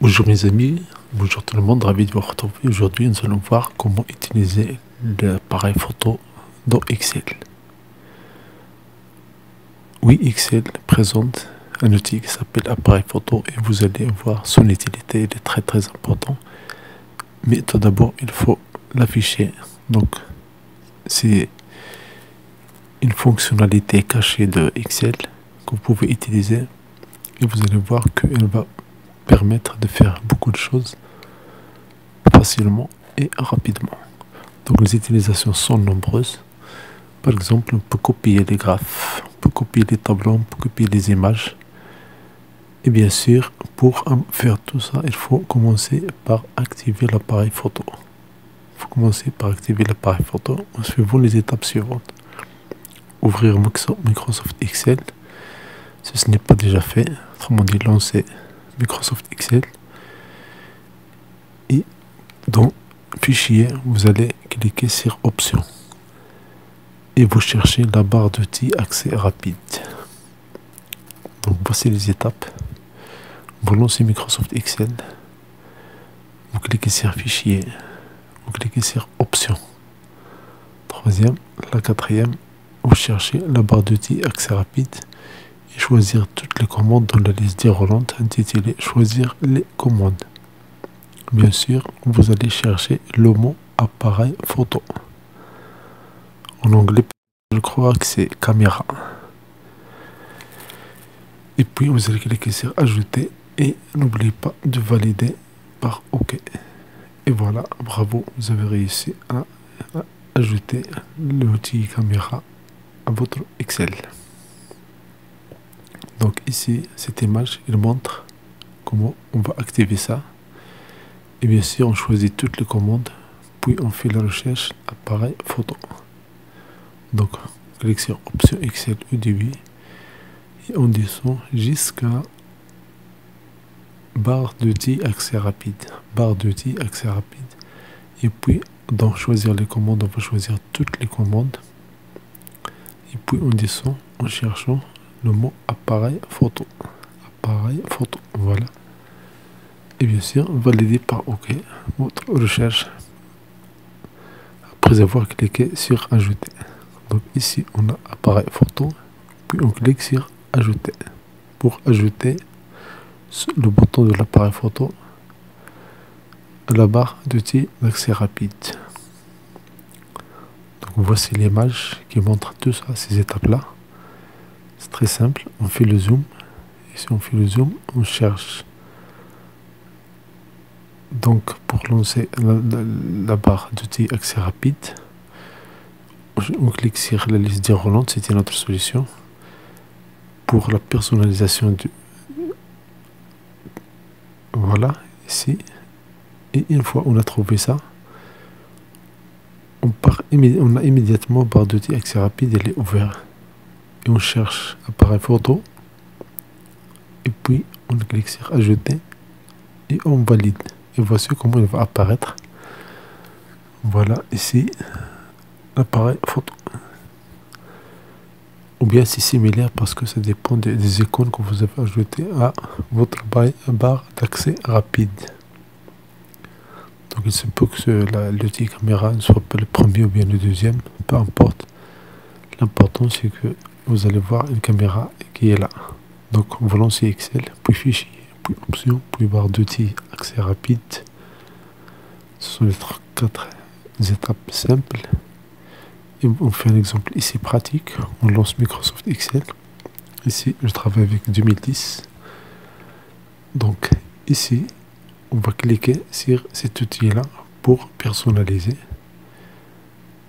Bonjour mes amis, bonjour tout le monde, ravi de vous retrouver. Aujourd'hui, nous allons voir comment utiliser l'appareil photo dans Excel. Oui, Excel présente un outil qui s'appelle appareil photo et vous allez voir son utilité, il est très important. Mais tout d'abord, il faut l'afficher. Donc, c'est une fonctionnalité cachée de Excel que vous pouvez utiliser et vous allez voir qu'elle va permettre de faire beaucoup de choses facilement et rapidement. Donc les utilisations sont nombreuses. Par exemple, on peut copier les graphes, on peut copier les tableaux, on peut copier les images. Et bien sûr, pour faire tout ça, il faut commencer par activer l'appareil photo. Il faut commencer par activer l'appareil photo en suivant les étapes suivantes. Ouvrir Microsoft Excel, si ce n'est pas déjà fait, autrement dit lancer Microsoft Excel. Et dans Fichier, vous allez cliquer sur Options. Et vous cherchez la barre d'outils accès rapide. Donc voici les étapes. Vous lancez Microsoft Excel. Vous cliquez sur Fichier. Vous cliquez sur Options. Troisième, la quatrième, vous cherchez la barre d'outils accès rapide et choisir toutes les commandes dans la liste déroulante intitulée Choisir les commandes. Bien sûr, vous allez chercher le mot appareil photo. En anglais, je crois que c'est caméra. Et puis, vous allez cliquer sur Ajouter et n'oubliez pas de valider par OK. Et voilà, bravo, vous avez réussi à ajouter l'outil caméra à votre Excel. Donc ici, cette image, il montre comment on va activer ça. Et bien sûr, on choisit toutes les commandes, puis on fait la recherche appareil photo. Donc, on clique sur Option Excel au début et on descend jusqu'à barre d'outils accès rapide. Barre d'outils accès rapide. Et puis, dans choisir les commandes, on va choisir toutes les commandes. Et puis, on descend en cherchant le mot appareil photo. Appareil photo, voilà. Et bien sûr, valider par OK votre recherche après avoir cliqué sur Ajouter. Donc ici, on a appareil photo, puis on clique sur Ajouter pour ajouter le bouton de l'appareil photo à la barre d'outils d'accès rapide. Donc voici l'image qui montre tout ça, ces étapes-là. C'est très simple, on fait le zoom. Et si on fait le zoom, on cherche. Donc, pour lancer la barre d'outils accès rapide, on clique sur la liste déroulante, c'était notre solution. Pour la personnalisation voilà, ici. Et une fois on a trouvé ça, on a immédiatement barre d'outils accès rapide, elle est ouverte. Et on cherche appareil photo. Et puis, on clique sur Ajouter et on valide. Et voici comment il va apparaître. Voilà ici l'appareil photo. Ou bien c'est similaire parce que ça dépend des icônes que vous avez ajoutées à votre barre d'accès rapide. Donc il se peut que l'outil caméra ne soit pas le premier ou bien le deuxième, peu importe. L'important c'est que vous allez voir une caméra qui est là. Donc vous lancez Excel, puis Fichier, puis Options, puis barre d'outils accès rapide. Ce sont les 4 étapes simples. Et on fait un exemple ici pratique. On lance Microsoft Excel. Ici, je travaille avec 2010. Donc ici, on va cliquer sur cet outil-là pour personnaliser.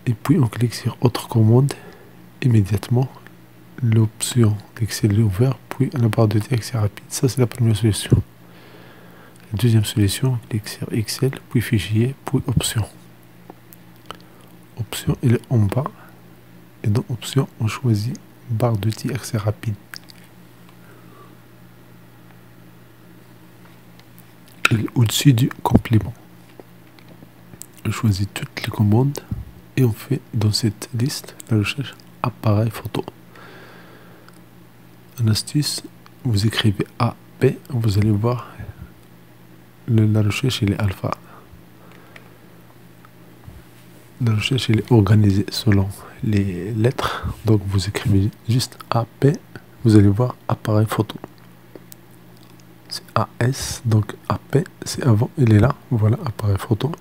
Et puis on clique sur Autre commande. Immédiatement, l'option d'Excel est ouverte, puis la barre d'outils accès rapide. Ça, c'est la première solution. La deuxième solution, on clique sur Excel, puis Fichier, puis Options. Option, elle est en bas. Et dans Options, on choisit barre d'outils accès rapide. Elle est au-dessus du complément. On choisit toutes les commandes et on fait dans cette liste la recherche appareil photo. Une astuce, vous écrivez AP, vous allez voir la recherche elle est alpha. La recherche elle est organisée selon les lettres. Donc vous écrivez juste AP, vous allez voir appareil photo. C'est AS, donc AP, c'est avant, il est là, voilà appareil photo.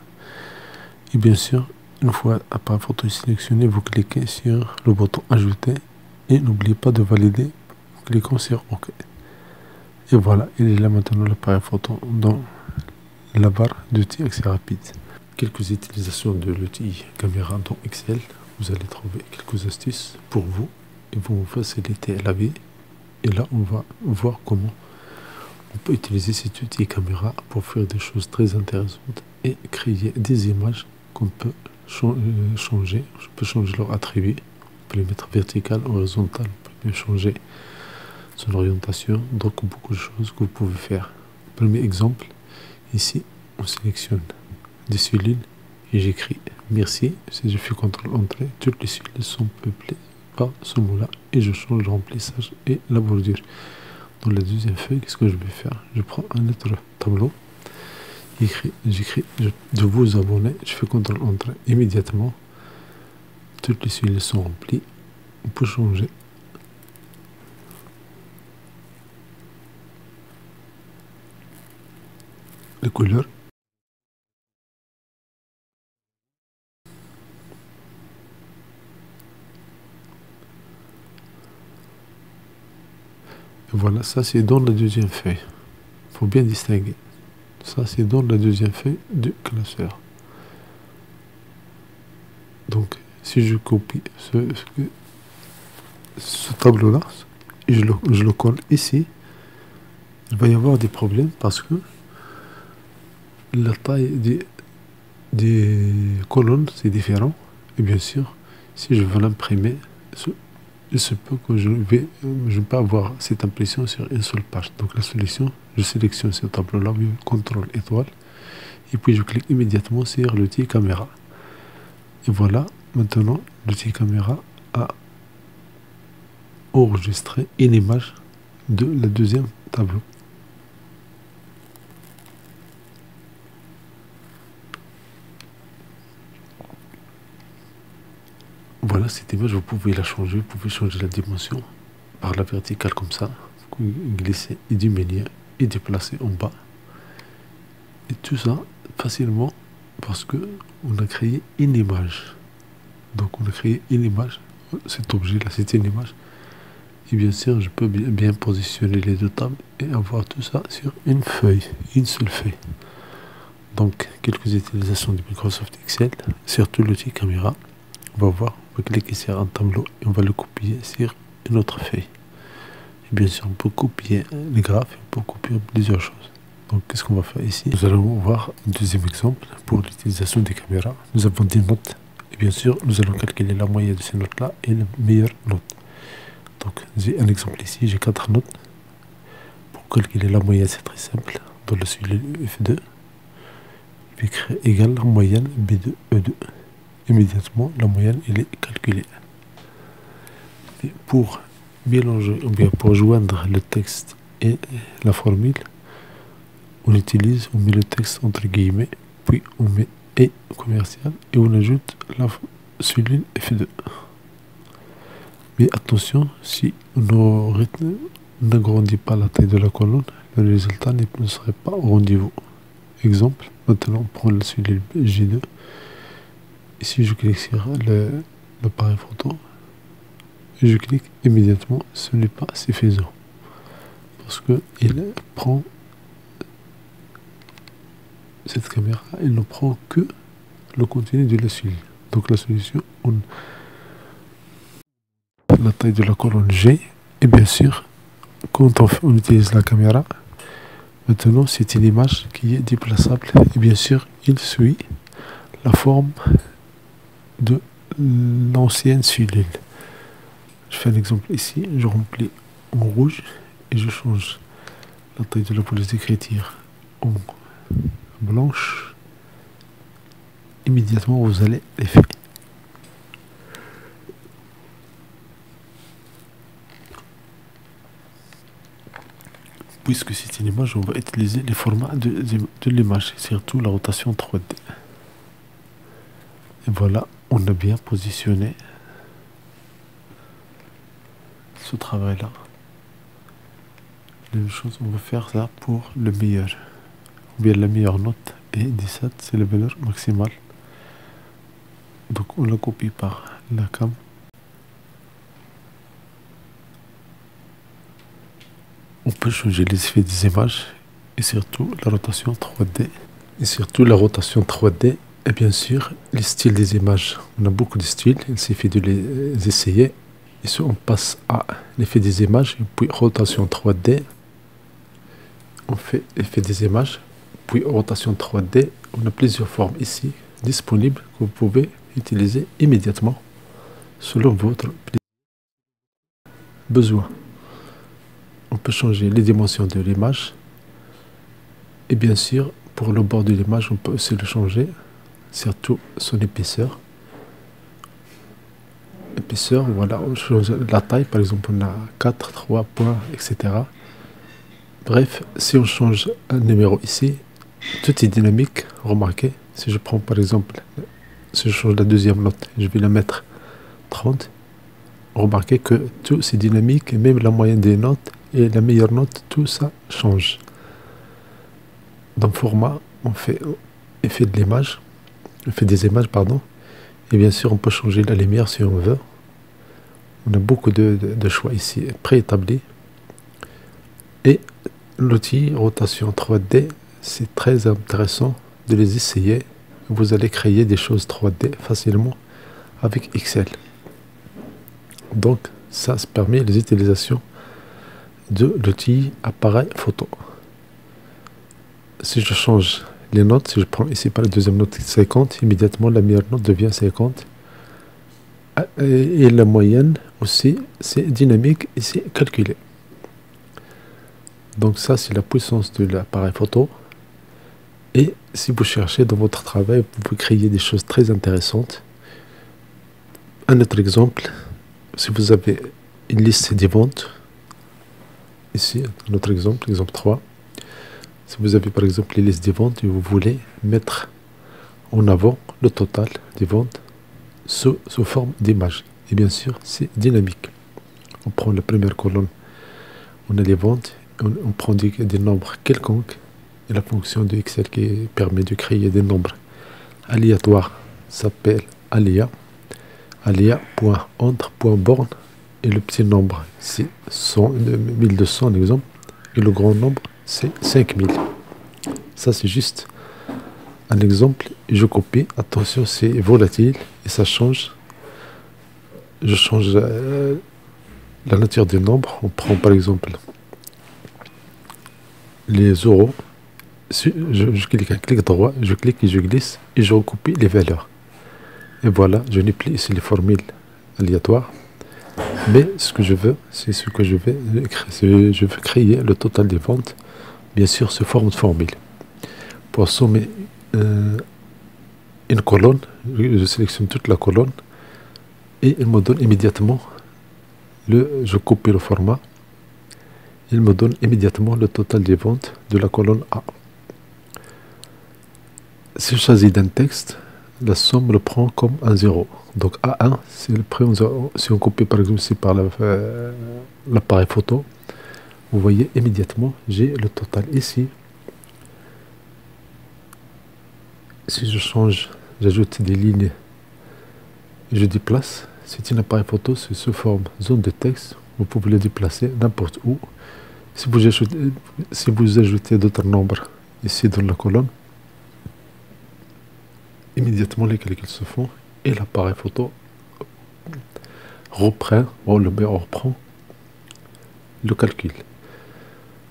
Et bien sûr, une fois appareil photo sélectionné, vous cliquez sur le bouton ajouter et n'oubliez pas de valider en cliquant sur OK. Et voilà, il est là maintenant l'appareil photo dans la barre d'outils accès rapide. Quelques utilisations de l'outil caméra dans Excel. Vous allez trouver quelques astuces pour vous et vous faciliter la vie. Et là, on va voir comment on peut utiliser cet outil caméra pour faire des choses très intéressantes et créer des images qu'on peut changer. Je peux changer leur attribut. On peut les mettre vertical, horizontal. On peut bien changer son orientation. Donc, beaucoup de choses que vous pouvez faire. Premier exemple, ici, on sélectionne des cellules et j'écris merci. Si je fais CTRL entrée, toutes les cellules sont peuplées par ce mot-là et je change le remplissage et la bordure. Dans la deuxième feuille, qu'est-ce que je vais faire? Je prends un autre tableau, j'écris de vous abonner, je fais CTRL entrée immédiatement. Toutes les cellules sont remplies. On peut changer les couleurs. Voilà, ça c'est dans la deuxième feuille. Il faut bien distinguer. Ça c'est dans la deuxième feuille du classeur. Donc, si je copie ce tableau-là, et je le colle ici, il va y avoir des problèmes parce que la taille des colonnes c'est différent. Et bien sûr, si je veux l'imprimer, il se peut que je ne vais pas avoir cette impression sur une seule page. Donc la solution, je sélectionne ce tableau-là, CTRL étoile, et puis je clique immédiatement sur l'outil caméra. Et voilà, maintenant l'outil caméra a enregistré une image de la deuxième tableau. Voilà cette image, vous pouvez la changer, vous pouvez changer la dimension par la verticale comme ça, glisser et diminuer et déplacer en bas. Et tout ça facilement parce que on a créé une image. Donc on a créé une image, cet objet-là c'est une image. Et bien sûr je peux bien positionner les deux tables et avoir tout ça sur une feuille, une seule feuille. Donc quelques utilisations de Microsoft Excel, surtout l'outil caméra. On va voir, on va cliquer sur un tableau et on va le copier sur une autre feuille. Et bien sûr, on peut copier les graphes, on peut copier plusieurs choses. Donc, qu'est-ce qu'on va faire ici? Nous allons voir un deuxième exemple pour l'utilisation des caméras. Nous avons des notes. Et bien sûr, nous allons calculer la moyenne de ces notes-là et la meilleure note. Donc, j'ai un exemple ici, j'ai 4 notes. Pour calculer la moyenne, c'est très simple. Dans la cellule F2, je vais créer égale la moyenne B2, E2. Immédiatement la moyenne elle est calculée. Et pour mélanger ou bien pour joindre le texte et la formule, on met le texte entre guillemets, puis on met et commercial et on ajoute la cellule F2. Mais attention, si on n'agrandit pas la taille de la colonne, le résultat ne serait pas au rendez-vous. Exemple, maintenant on prend la cellule J2. Ici, je clique sur l'appareil photo et je clique immédiatement, ce n'est pas suffisant parce que il prend cette caméra, elle ne prend que le contenu de la cellule. Donc la solution, la taille de la colonne G et bien sûr, quand on utilise la caméra, maintenant c'est une image qui est déplaçable et bien sûr, il suit la forme de l'ancienne cellule. Je fais un exemple ici, je remplis en rouge et je change la taille de la police d'écriture en blanche. Immédiatement vous allez l'effet. puisque c'est une image, on va utiliser les formats de l'image, surtout la rotation 3D. Et voilà, on a bien positionné ce travail-là. La même chose, on va faire ça pour le meilleur. Ou bien la meilleure note est 17, c'est la valeur maximale. Donc on la copie par la cam. On peut changer les effets des images et surtout la rotation 3D. Et surtout la rotation 3D et bien sûr les styles des images. On a beaucoup de styles, il suffit de les essayer. Et si on passe à l'effet des images, puis rotation 3D, on fait effet des images, puis rotation 3D. On a plusieurs formes ici disponibles que vous pouvez utiliser immédiatement selon votre besoin. On peut changer les dimensions de l'image et bien sûr pour le bord de l'image on peut aussi le changer, surtout son épaisseur. Voilà, on change la taille, par exemple on a 4, 3 points, etc. Bref, si on change un numéro ici, tout est dynamique. Remarquez, si je prends par exemple, si je change la deuxième note, je vais la mettre 30. Remarquez que tout c'est dynamique et même la moyenne des notes et la meilleure note, tout ça change. Dans format, on fait effet de l'image, effet des images, pardon. Et bien sûr, on peut changer la lumière si on veut. On a beaucoup de choix ici préétablis. Et l'outil rotation 3D, c'est très intéressant de les essayer. Vous allez créer des choses 3D facilement avec Excel. Donc, ça permet les utilisations de l'outil appareil photo. Si je change les notes, si je prends ici par la deuxième note 50, immédiatement la meilleure note devient 50. Et la moyenne aussi, c'est dynamique et c'est calculé. Donc ça, c'est la puissance de l'appareil photo. Et si vous cherchez dans votre travail, vous pouvez créer des choses très intéressantes. Un autre exemple, si vous avez une liste des ventes, ici, un autre exemple, exemple 3. Si vous avez par exemple les listes des ventes et vous voulez mettre en avant le total des ventes sous forme d'image. Et bien sûr, c'est dynamique. On prend la première colonne, on a les ventes, on prend des nombres quelconques et la fonction de Excel qui permet de créer des nombres aléatoires s'appelle aléa. Aléa.entre.borne et le petit nombre c'est 1200 exemple et le grand nombre c'est 5000. Ça c'est juste un exemple. Je copie, attention c'est volatile et ça change. Je change la nature des nombres. On prend par exemple les euros. Je clique droit, je clique et je glisse et je recopie les valeurs. Et voilà, je n'ai plus ici les formules aléatoires. Mais ce que je veux, c'est ce que je veux créer le total des ventes, bien sûr sous forme de formule. Pour sommer une colonne, je sélectionne toute la colonne et il me donne immédiatement je copie le format. Il me donne immédiatement le total des ventes de la colonne A. Si je choisis d'un texte, la somme le prend comme un 0. Donc A1, c'est le prix en 0. Si on copie par exemple ici par l'appareil photo, vous voyez immédiatement, j'ai le total ici. Si je change, j'ajoute des lignes et je déplace, c'est un appareil photo, c'est sous forme zone de texte. Vous pouvez le déplacer n'importe où. Si vous ajoutez d'autres nombres ici dans la colonne, immédiatement les calculs se font et l'appareil photo reprend le calcul.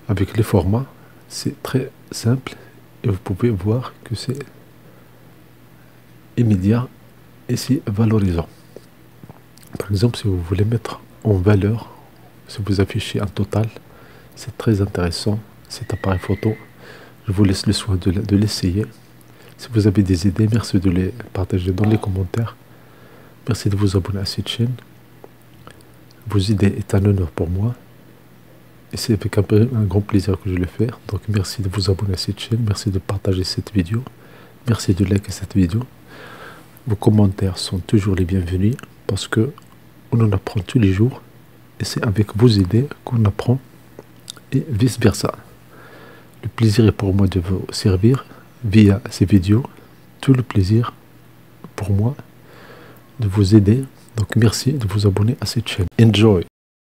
Avec les formats, c'est très simple et vous pouvez voir que c'est immédiat et c'est valorisant. Par exemple, si vous voulez mettre en valeur, si vous affichez un total, c'est très intéressant cet appareil photo. Je vous laisse le soin de l'essayer. Si vous avez des idées, merci de les partager dans les commentaires. Merci de vous abonner à cette chaîne. Vos idées est un honneur pour moi. Et c'est avec un grand plaisir que je le fais. Donc merci de vous abonner à cette chaîne, merci de partager cette vidéo, merci de liker cette vidéo. Vos commentaires sont toujours les bienvenus parce que on en apprend tous les jours et c'est avec vos idées qu'on apprend et vice versa. Le plaisir est pour moi de vous servir via ces vidéos. Tout le plaisir pour moi de vous aider. Donc merci de vous abonner à cette chaîne. Enjoy!